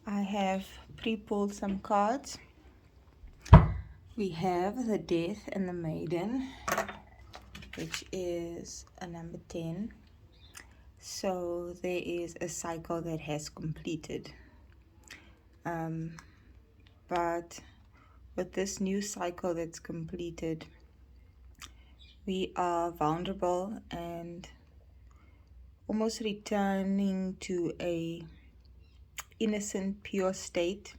I have pre-pulled some cards. We have the Death and the Maiden, which is a number 10. So there is a cycle that has completed. But with this new cycle that's completed, we are vulnerable and almost returning to a innocent, pure state.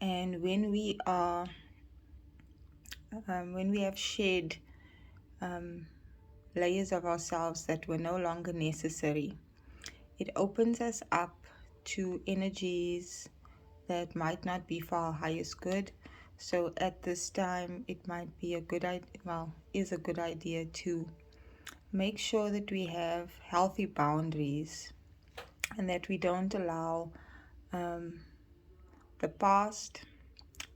And when we have shed layers of ourselves that were no longer necessary, it opens us up to energies that might not be for our highest good. So at this time, it might be a good idea, is a good idea to make sure that we have healthy boundaries and that we don't allow the past,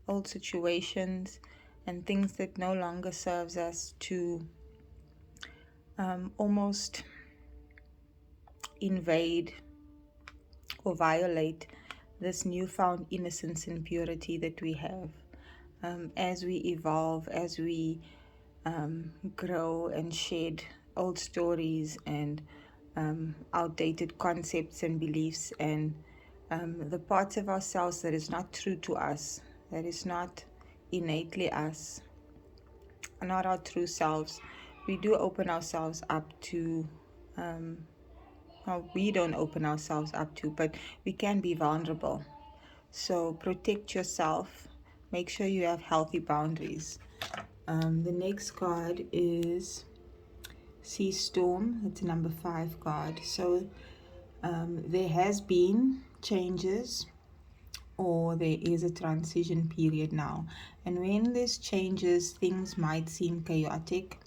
old situations, and things that no longer serves us to almost invade or violate this newfound innocence and purity that we have. As we evolve, as we grow and shed old stories and outdated concepts and beliefs and the parts of ourselves that is not true to us, that is not innately us, not our true selves, we do open ourselves up to we don't open ourselves up to, but we can be vulnerable. So protect yourself. Make sure you have healthy boundaries. The next card is Sea Storm. It's a number 5 card. So there has been changes, or there is a transition period now. And when there's changes, things might seem chaotic.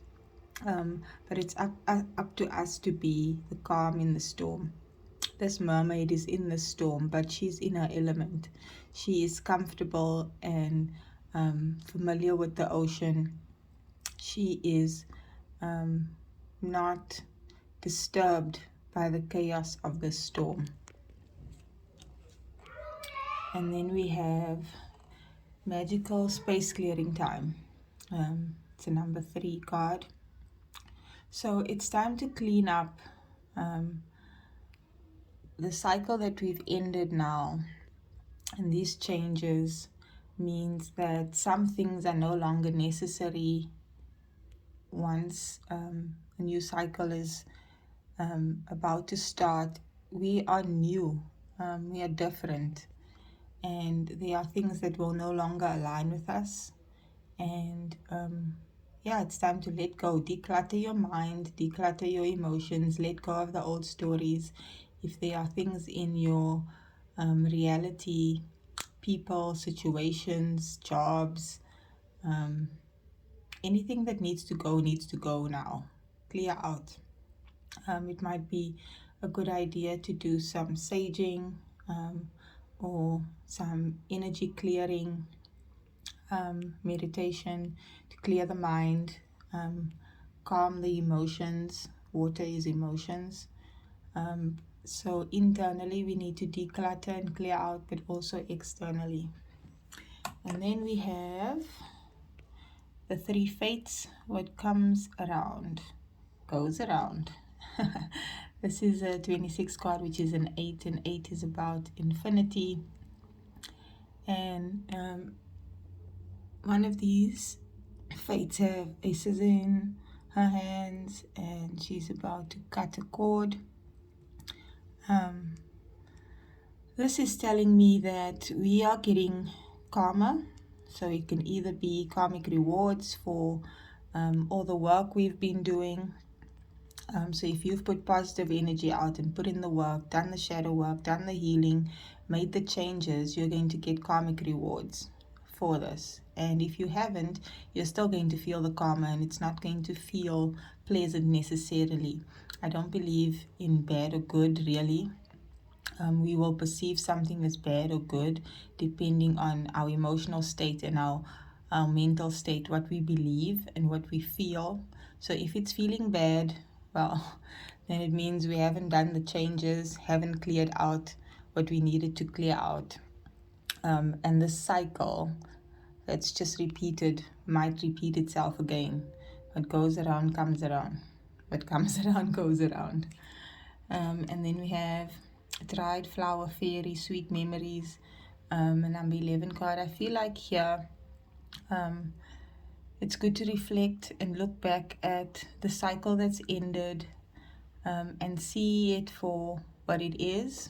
But it's up to us to be the calm in the storm. This mermaid is in the storm, but she's in her element. She is comfortable and familiar with the ocean. She is not disturbed by the chaos of the storm. And then we have magical space clearing time. It's a number 3 card. So it's time to clean up the cycle that we've ended now. And these changes means that some things are no longer necessary once a new cycle is about to start. We are new, we are different, and there are things that will no longer align with us. And it's time to let go. Declutter your mind, declutter your emotions, let go of the old stories. If there are things in your reality, people, situations, jobs, anything that needs to go now. Clear out. It might be a good idea to do some saging or some energy clearing meditation to clear the mind, calm the emotions. Water is emotions. So internally we need to declutter and clear out, but also externally. And then we have the 3 fates. What comes around goes around. This is a 26 card, which is an 8, and 8 is about infinity. And one of these fates have a scissor in her hands, and she's about to cut a cord. This is telling me that we are getting karma. So it can either be karmic rewards for all the work we've been doing. So if you've put positive energy out and put in the work, done the shadow work, done the healing, made the changes, you're going to get karmic rewards for this. And if you haven't, you're still going to feel the karma, and it's not going to feel pleasant necessarily. I don't believe in bad or good, really. We will perceive something as bad or good depending on our emotional state and our mental state, what we believe and what we feel. So if it's feeling bad, well, then it means we haven't done the changes, haven't cleared out what we needed to clear out. And this cycle that's just repeated might repeat itself again. What goes around comes around. What comes around goes around. And then we have dried flower fairy, sweet memories, and number 11 card. I feel like here it's good to reflect and look back at the cycle that's ended, and see it for what it is.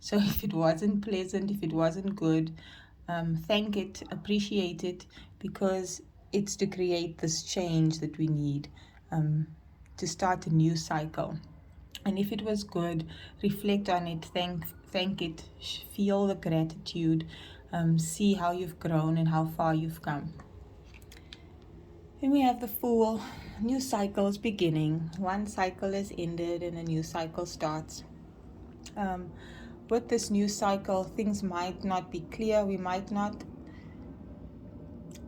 So if it wasn't pleasant, if it wasn't good, thank it, appreciate it, because it's to create this change that we need, to start a new cycle. And if it was good, reflect on it, thank it, feel the gratitude, see how you've grown and how far you've come. Then we have the Fool. New cycles beginning. One cycle is ended and a new cycle starts. With this new cycle, things might not be clear. We might not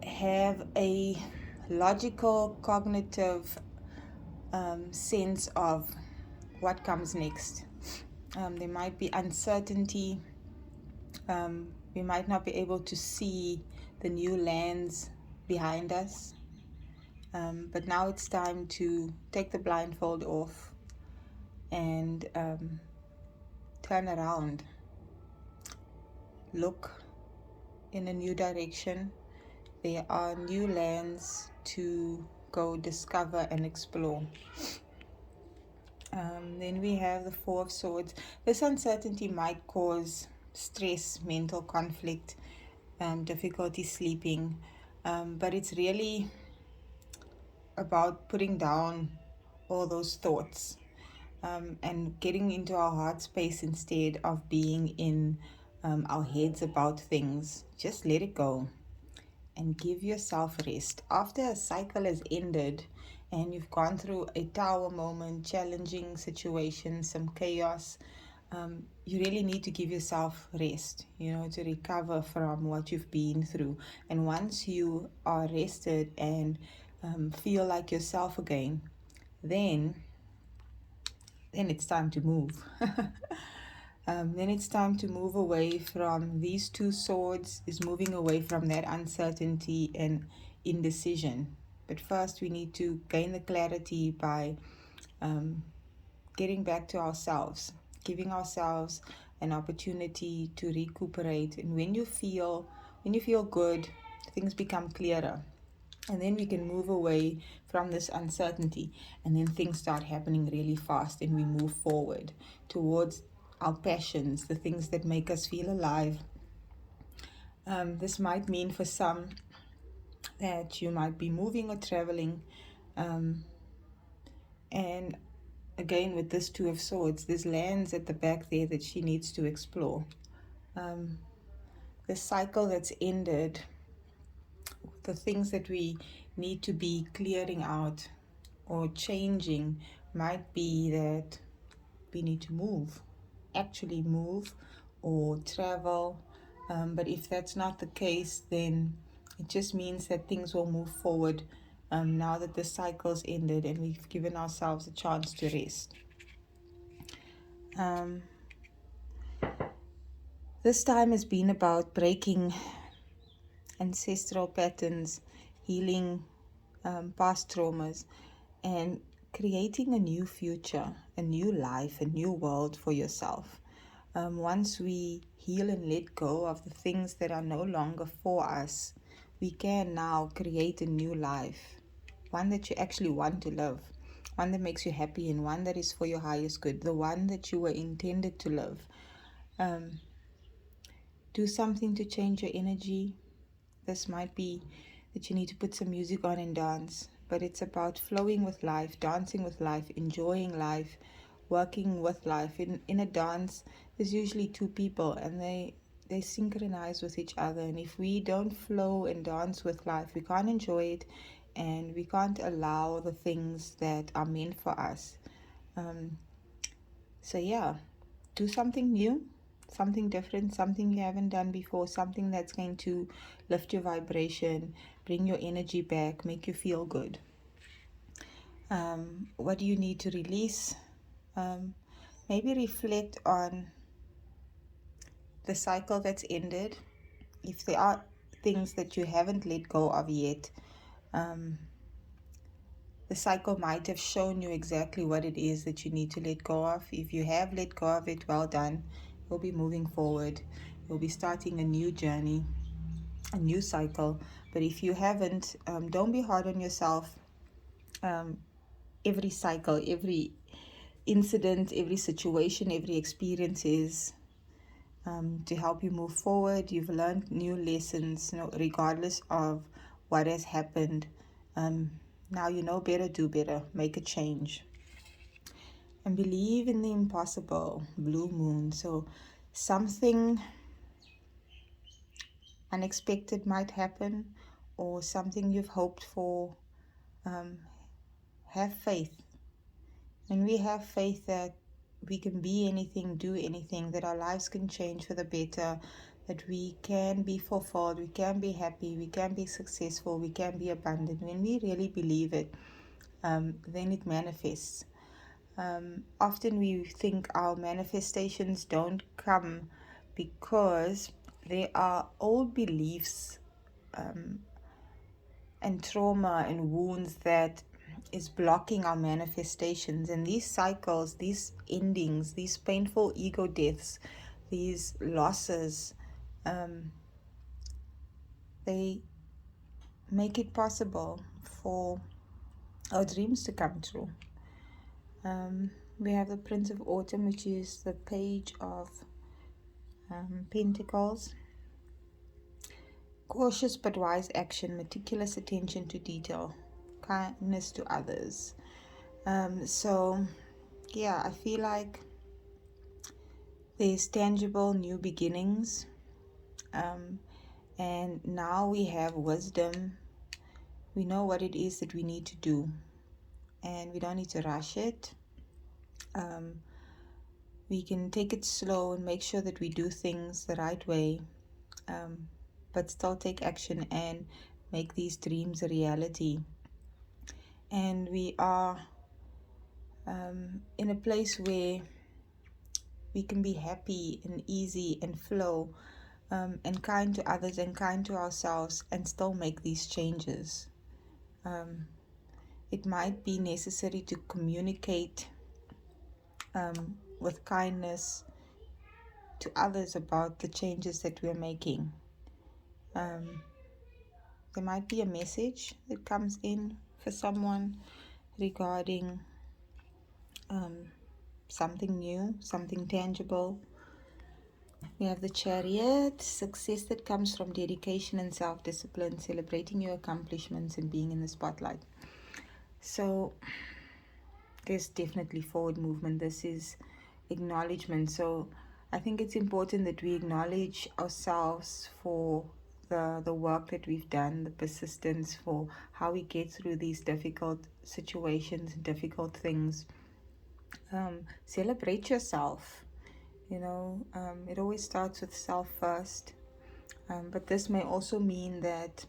have a logical, cognitive sense of what comes next. There might be uncertainty. We might not be able to see the new lands behind us. But now it's time to take the blindfold off and turn around. Look in a new direction. There are new lands to go discover and explore. Then we have the Four of Swords. This uncertainty might cause stress, mental conflict, difficulty sleeping, but it's really about putting down all those thoughts, and getting into our heart space instead of being in our heads about things. Just let it go and give yourself rest. After a cycle has ended and you've gone through a tower moment, challenging situations, some chaos, you really need to give yourself rest, to recover from what you've been through. And once you are rested and feel like yourself again, then it's time to move. Then it's time to move away from these two swords, is moving away from that uncertainty and indecision. But first we need to gain the clarity by getting back to ourselves, giving ourselves an opportunity to recuperate. And when you feel good, things become clearer. And then we can move away from this uncertainty, and then things start happening really fast, and we move forward towards our passions, the things that make us feel alive. This might mean for some that you might be moving or traveling. And again, with this Two of Swords, there's lands at the back there that she needs to explore. The cycle that's ended, the things that we need to be clearing out or changing, might be that we need to actually move or travel. But if that's not the case, then it just means that things will move forward now that the cycle's ended and we've given ourselves a chance to rest. This time has been about breaking ancestral patterns, healing past traumas, and creating a new future, a new life, a new world for yourself. Once we heal and let go of the things that are no longer for us, we can now create a new life, one that you actually want to live, one that makes you happy, and one that is for your highest good, the one that you were intended to live. Do something to change your energy. This might be that you need to put some music on and dance, but it's about flowing with life, dancing with life, enjoying life, working with life. In a dance, there's usually two people, and they synchronize with each other. And if we don't flow and dance with life, we can't enjoy it, and we can't allow the things that are meant for us. So yeah, do something new, something different, something you haven't done before, something that's going to lift your vibration, bring your energy back, make you feel good. What do you need to release? Maybe reflect on the cycle that's ended, if there are things that you haven't let go of yet, the cycle might have shown you exactly what it is that you need to let go of. If you have let go of it, well done. You'll be moving forward. You'll be starting a new journey, a new cycle. But if you haven't, don't be hard on yourself. Every cycle, every incident, every situation, every experience is to help you move forward. You've learned new lessons, regardless of what has happened. Now you know better, do better, make a change. And believe in the impossible, blue moon. So something unexpected might happen, or something you've hoped for. Have faith. And we have faith that we can be anything, do anything, that our lives can change for the better, that we can be fulfilled, we can be happy, we can be successful, we can be abundant. When we really believe it, then it manifests. Often we think our manifestations don't come because there are old beliefs and trauma and wounds that is blocking our manifestations. And these cycles, these endings, these painful ego deaths, these losses, they make it possible for our dreams to come true. We have the Prince of Autumn, which is the Page of Pentacles. Cautious but wise action, meticulous attention to detail, kindness to others. So yeah, I feel like there's tangible new beginnings, and now we have wisdom. We know what it is that we need to do, and we don't need to rush it. We can take it slow and make sure that we do things the right way, but still take action and make these dreams a reality. And we are in a place where we can be happy and easy and flow, and kind to others and kind to ourselves, and still make these changes. It might be necessary to communicate with kindness to others about the changes that we're making. There might be a message that comes in for someone regarding something new, something tangible. We have the Chariot, success that comes from dedication and self-discipline, celebrating your accomplishments and being in the spotlight. So there's definitely forward movement. This is acknowledgement. So I think it's important that we acknowledge ourselves for the work that we've done, the persistence, for how we get through these difficult situations, difficult things. Celebrate yourself. It always starts with self first. But this may also mean that,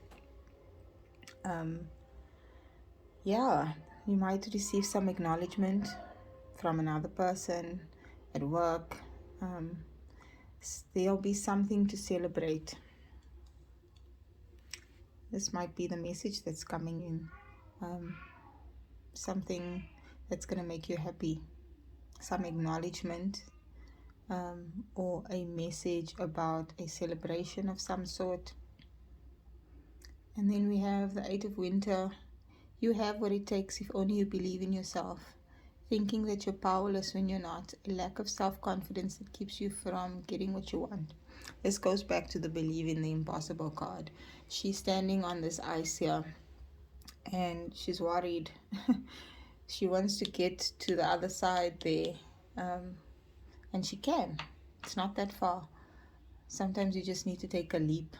you might receive some acknowledgement from another person at work. There'll be something to celebrate. This might be the message that's coming in. Something that's going to make you happy. Some acknowledgement, or a message about a celebration of some sort. And then we have the Eight of Winter. You have what it takes if only you believe in yourself. Thinking that you're powerless when you're not. A lack of self-confidence that keeps you from getting what you want. This goes back to the believe in the impossible card. She's standing on this ice here, and she's worried. She wants to get to the other side there, and she can. It's not that far. Sometimes you just need to take a leap,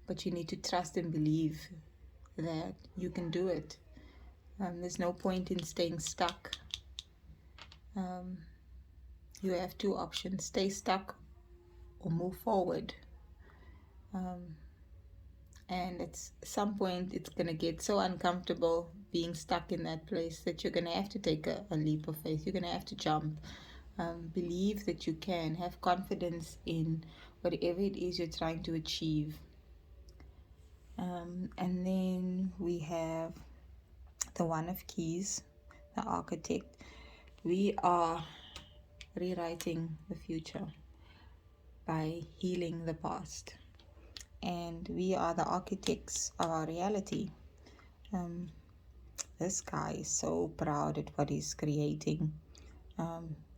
but you need to trust and believe that you can do it. There's no point in staying stuck. You have two options: stay stuck or move forward. And at some point it's going to get so uncomfortable being stuck in that place that you're going to have to take a leap of faith. You're going to have to jump. Believe that you can. Have confidence in whatever it is you're trying to achieve. And then we have the One of Keys, the Architect. We are rewriting the future by healing the past. And we are the architects of our reality. This guy is so proud at what he's creating.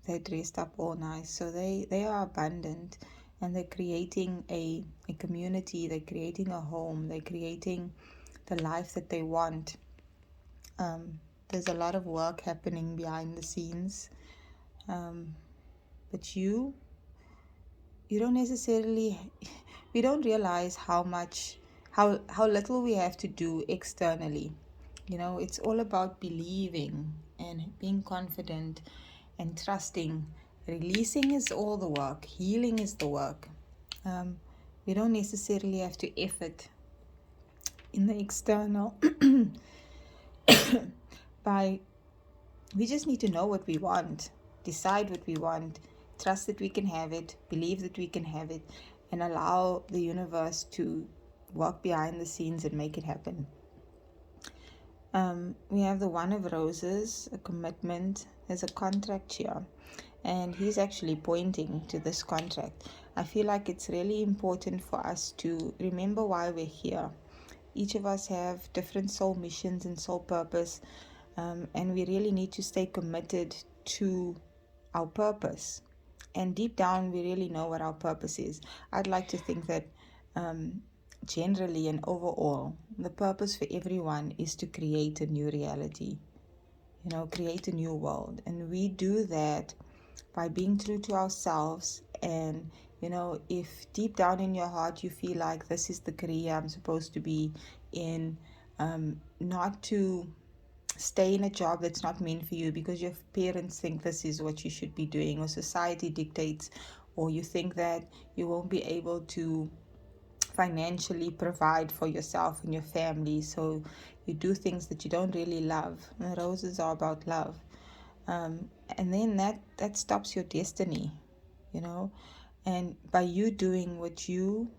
They're dressed up all nice. So they are abundant, and they're creating a community. They're creating a home. They're creating the life that they want. There's a lot of work happening behind the scenes. But you don't necessarily, we don't realize how little we have to do externally. It's all about believing and being confident and trusting. Releasing is all the work. Healing is the work. We don't necessarily have to effort in the external. We just need to know what we want, decide what we want, trust that we can have it, believe that we can have it, and allow the universe to work behind the scenes and make it happen. We have the One of Roses, a commitment. There's a contract here, and he's actually pointing to this contract. I feel like it's really important for us to remember why we're here. Each of us have different soul missions and soul purpose, and we really need to stay committed to our purpose. And deep down, we really know what our purpose is. I'd like to think that generally and overall, the purpose for everyone is to create a new reality, create a new world. And we do that by being true to ourselves. And, if deep down in your heart you feel like this is the career I'm supposed to be in, not to stay in a job that's not meant for you because your parents think this is what you should be doing, or society dictates, or you think that you won't be able to financially provide for yourself and your family, so you do things that you don't really love. And roses are about love, and then that stops your destiny, and by you doing what you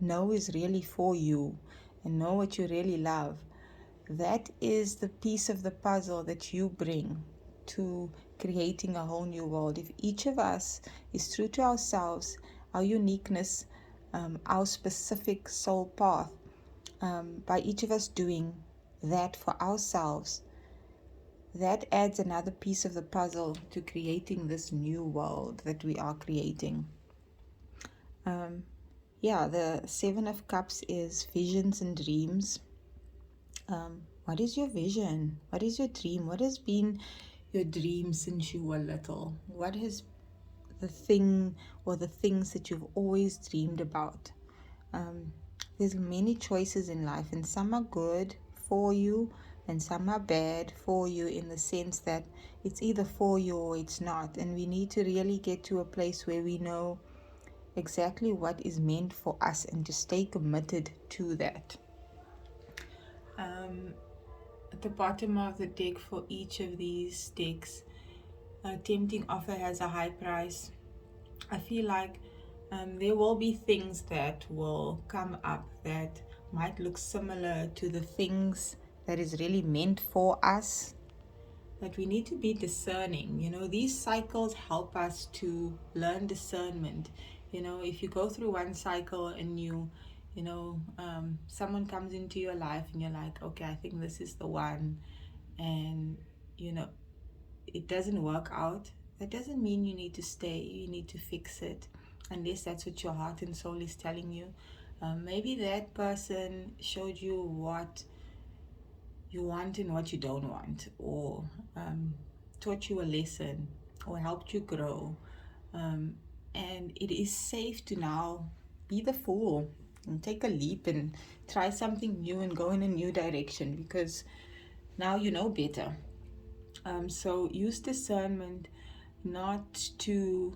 know is really for you and know what you really love, that is the piece of the puzzle that you bring to creating a whole new world. If each of us is true to ourselves, our uniqueness, our specific soul path, by each of us doing that for ourselves, that adds another piece of the puzzle to creating this new world that we are creating. The Seven of Cups is visions and dreams. What is your vision? What is your dream? What has been your dream since you were little? What is the thing or the things that you've always dreamed about? There's many choices in life, and some are good for you and some are bad for you, in the sense that it's either for you or it's not. And we need to really get to a place where we know exactly what is meant for us and to stay committed to that. At the bottom of the deck for each of these decks, a tempting offer has a high price. I feel like there will be things that will come up that might look similar to the things that is really meant for us, but we need to be discerning. These cycles help us to learn discernment. If you go through one cycle and someone comes into your life and you're like, okay, I think this is the one, and it doesn't work out, that doesn't mean you need to stay. You need to fix it, unless that's what your heart and soul is telling you. Maybe that person showed you what you want and what you don't want, or taught you a lesson, or helped you grow. And it is safe to now be the fool and take a leap and try something new and go in a new direction, because now you know better. So use discernment not to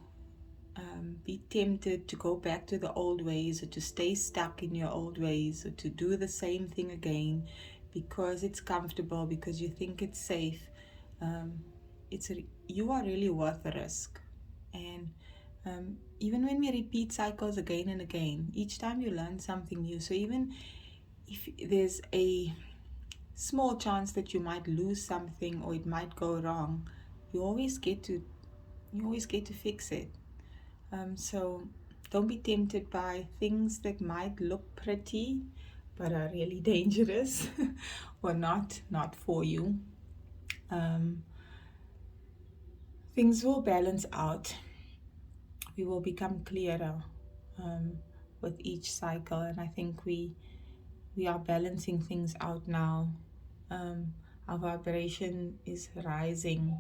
be tempted to go back to the old ways, or to stay stuck in your old ways, or to do the same thing again because it's comfortable, because you think it's safe. you are really worth the risk. And even when we repeat cycles again and again, each time you learn something new. So even if there's a small chance that you might lose something or it might go wrong, you always get to fix it. So don't be tempted by things that might look pretty but are really dangerous or not for you. Things will balance out. We will become clearer with each cycle, and I think we are balancing things out now. Our vibration is rising.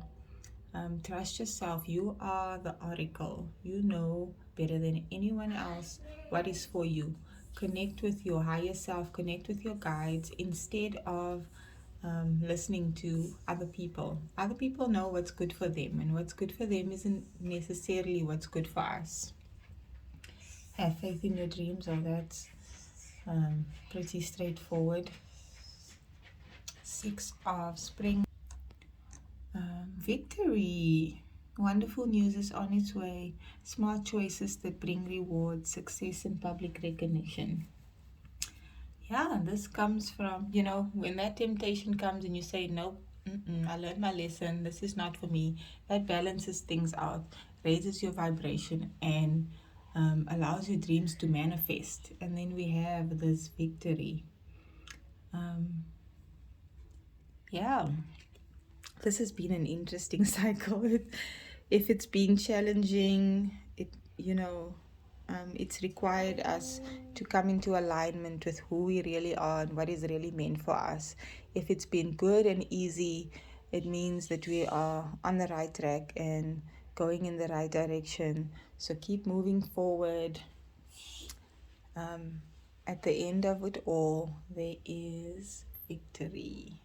Trust yourself. You are the oracle. You know better than anyone else what is for you. Connect with your higher self, connect with your guides instead of listening to other people. Other people know what's good for them, and what's good for them isn't necessarily what's good for us. Have faith in your dreams, or that's pretty straightforward. Six of Spring. Victory. Wonderful news is on its way. Smart choices that bring rewards, success, and public recognition. Yeah, this comes from, when that temptation comes and you say, nope, I learned my lesson, this is not for me, that balances things out, raises your vibration, and allows your dreams to manifest. And then we have this victory. Yeah, this has been an interesting cycle. If it's been challenging, it's required us to come into alignment with who we really are and what is really meant for us. If it's been good and easy, it means that we are on the right track and going in the right direction. So keep moving forward. At the end of it all, there is victory.